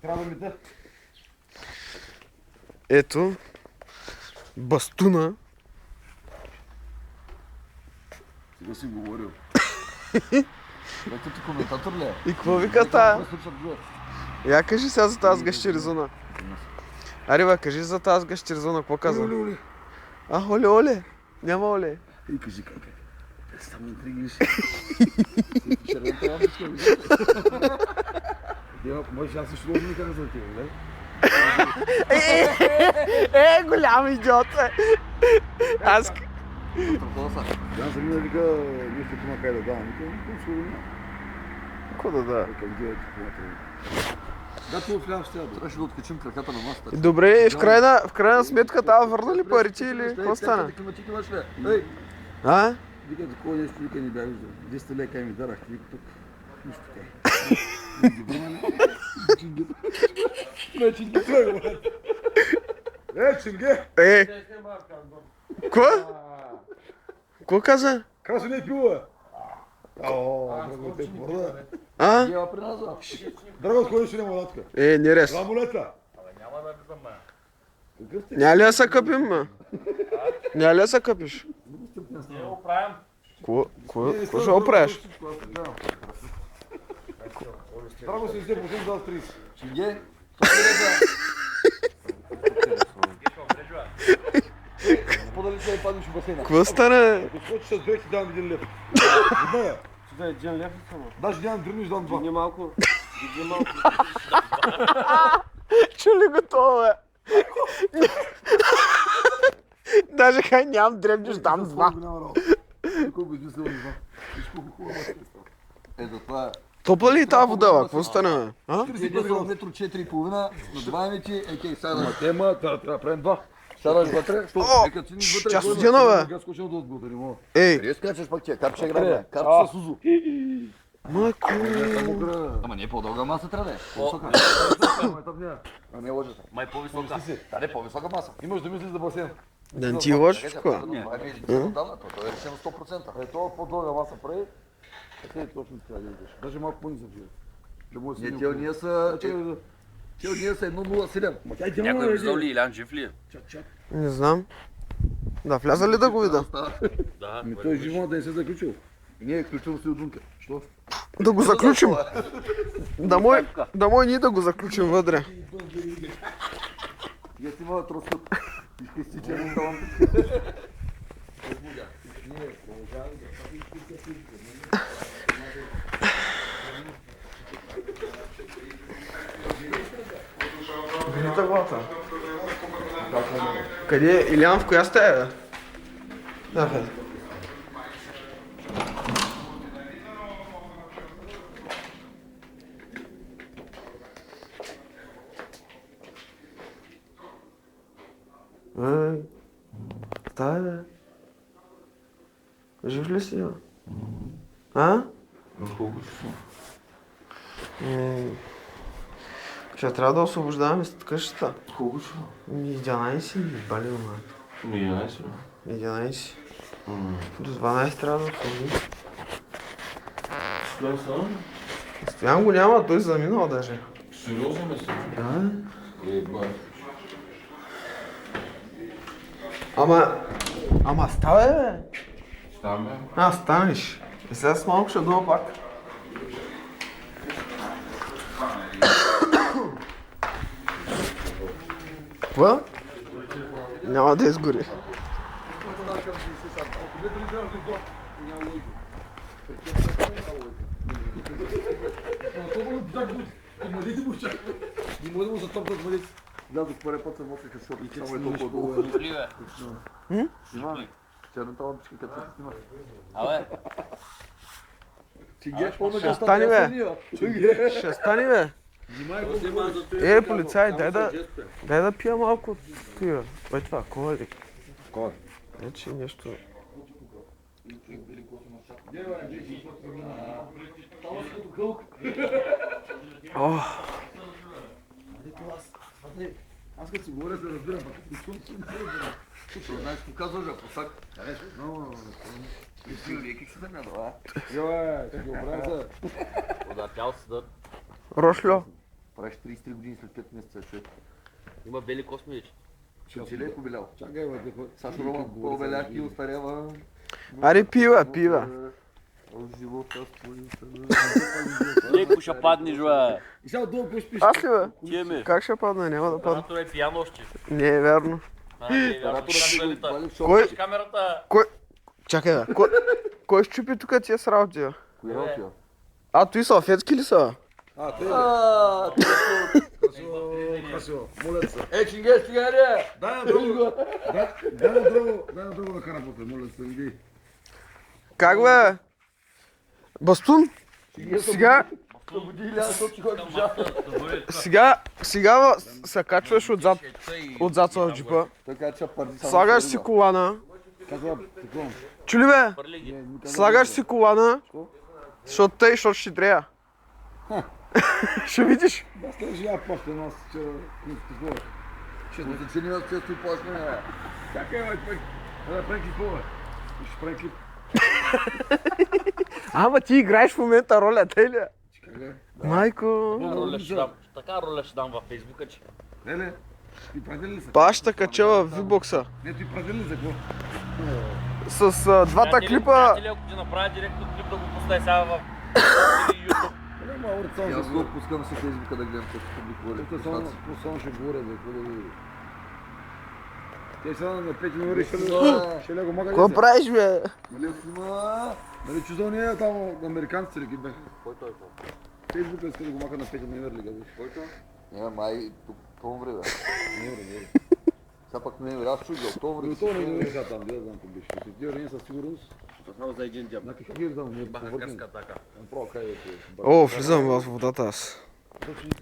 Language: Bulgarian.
Трябва да ми да. Ето, бастуна. Сега си говорил. Ето ти коментатор ли е? И какво вика тая? Я кажи сега за тази гащеризона. Аре бе, кажи за тази гащеризона, какво каза? Оле. Оле, оле. Няма оле. И кажи как е. Те там интриги виж. Червената лампичка виж. Може аз също да ми кажа за тебе, не? Голям идиот е. Аз... Я за мен вика нещо тума кай да дава. Никой ще го няма. Какво да да? Да, това влям ще трябва. Трябваше да откачим краката на масата. Добре, и в крайна сметка това върна ли парите или какво стана? Ей! А? Вика, такова нещо, вика не бях виждал. 200 лека ми дарахте, вика тук. Нищо така. Чинги това е, брат. Чинге! Какво? Какво каза? Красо не е пило, А? Драго, сходи ще няма латка. Не рез. Рамулета. Няма ли да се къпим, ма? Няма ли да се къпиш? Не го правим. Какво ще го правиш? Драго се изде по 30. Чинге? Подали се и паднеш в басейна. Какво стана? Ако скочиш с брек, ти давам 1 лев. Видна Сюда е 1 лев ли само? Даже нямам дръниш, давам 2. Дигни малко. Дигни малко. Чули го това, бе? Даже хай нямам дребниш, дам 2. Колко го измислил не знам. Виж колко хубава маска е става. Ето това е. Топла ли е тази вода, бе? Какво стана, бе? А? 41 метро 4,5 на 2 метри, екей, сега тема, трябва да правим 2. Сядаш вътре, що? Нека цени вътре. Тя студена, бе. Аз скочил да отбуда, не мога. Ей! Къде скачаш пак тя? Капче игра, капче с Сузу. Майко! Ама не е по-дълга маса трябва да е. По-висока. А не лъжа се. Май по-висока. Да, не по-висока маса. Имаш да мислиш за басейн. Да не ти лъжиш, какво? Не, това е решено 100%. Е, това по-дълга маса прави. Е, точно трябва да идеш. Даже малко по-низък. Не, тия ние са... Тия ние са 1,07. Някой е виждал ли Илян жив ли е? Не знам. Да, вляза ли да го видя? Да. Ми той живо да не се заключил. И не е ключил си от Дунка. Що? Да го заключим. Да мой ние да го заключим вътре. Я си мала тросът. Искай си, че не ставам. Гнита глата. Къде е? Илян, в коя стая, бе? Да, бе. Стая, бе. Жив ли си, бе? А? Колко си? Ще трябва да освобождаваме къщата. Колко си? 11 или бали, ма. 11. 11. До 12 трябва да освободим. Стоян стана? Стоян го няма, той заминал даже. Сериозно ме си? Да. Еба. Ама ставай, бе. Стам бе. Станеш. И сега с малко ще дойда пак. Какво? Няма да изгори. Не може да му затопнат младец. Влязох първи път съм откаха, защото само е толкова долу. Ли бе? Снимай. Черната лампичка като се снима. Абе. Чинге, по-на Ще стане, бе. Ще стане, бе. Полицай, дай да пия малко от тия. Бе това, кола ли? Кола. Не, че нещо... Аз като си говоря се разбирам, пък като чум се не разбирам. Знаеш, какво казваш, а посак? Много... Как се да това? Йой, как го правя за... Податял седат. Рошло. Правиш 33 години след 5 месеца, човек. Има бели косми вече. Че ли е побелял? Чакай, бе, какво? Сашо Роман по-беляк и остарява. Аре, пива. От живота споди Леко ще паднеш, бе. И сега отдолу какво ще пише? Аз ли бе? Тие ми. Как ще падна? Няма да падна. Оператора е пиян още. Не е вярно. Кой? Камерата. Кой? Чакай бе. Кой щупи тук тия с работи, бе? Кои работи? А, той салфетки ли са? А, те красиво. Моля се. Е, чинге, цигаре! Дай на друго. Дай на друго да карапоте, моля се, иди. Как бе? Бастун? Сега бе, се качваш отзад в джипа. Така че парди само. Слагаш си колана. Казва, такова. Чули бе? Слагаш си колана. Защото ще трябва. Ще видиш. Да, слежи я паща нас вчера. Такова. Ще се цени от често и почне. Чакай, бе, пък. Да правим клип, бе. Ще правим клип. Ама ти играеш в момента роля, тъй ли? Чакай, бе. Майко. Така роля ще дам във фейсбука, че. Леле, ти празен ли са? Баща кача в вибокса. Не, ти празен ли за какво? С двата клипа. Приятели, ако ти направя директно клип да го поставя сега в YouTube. Няма уред само Аз за го говоря. пускам се Фейсбука да гледам какво публикували. Само ще говоря, бе, какво да ви... Те сега на 5 януари ще лего мога Какво правиш, бе? Нали снима? Нали чудо не е там американците ли ги бяха? Който е това? Фейсбука иска да го маха на 5 януари ли ги Който? Не, май октомври, бе. Не. Сега пък не, аз чудя, октомври. Но то не го реша там, да знам какво беше. Ще ти рани със сигурност. Само за един дям. На какви да не Бахакарска атака. Направо кай да се... О, влизам в водата аз.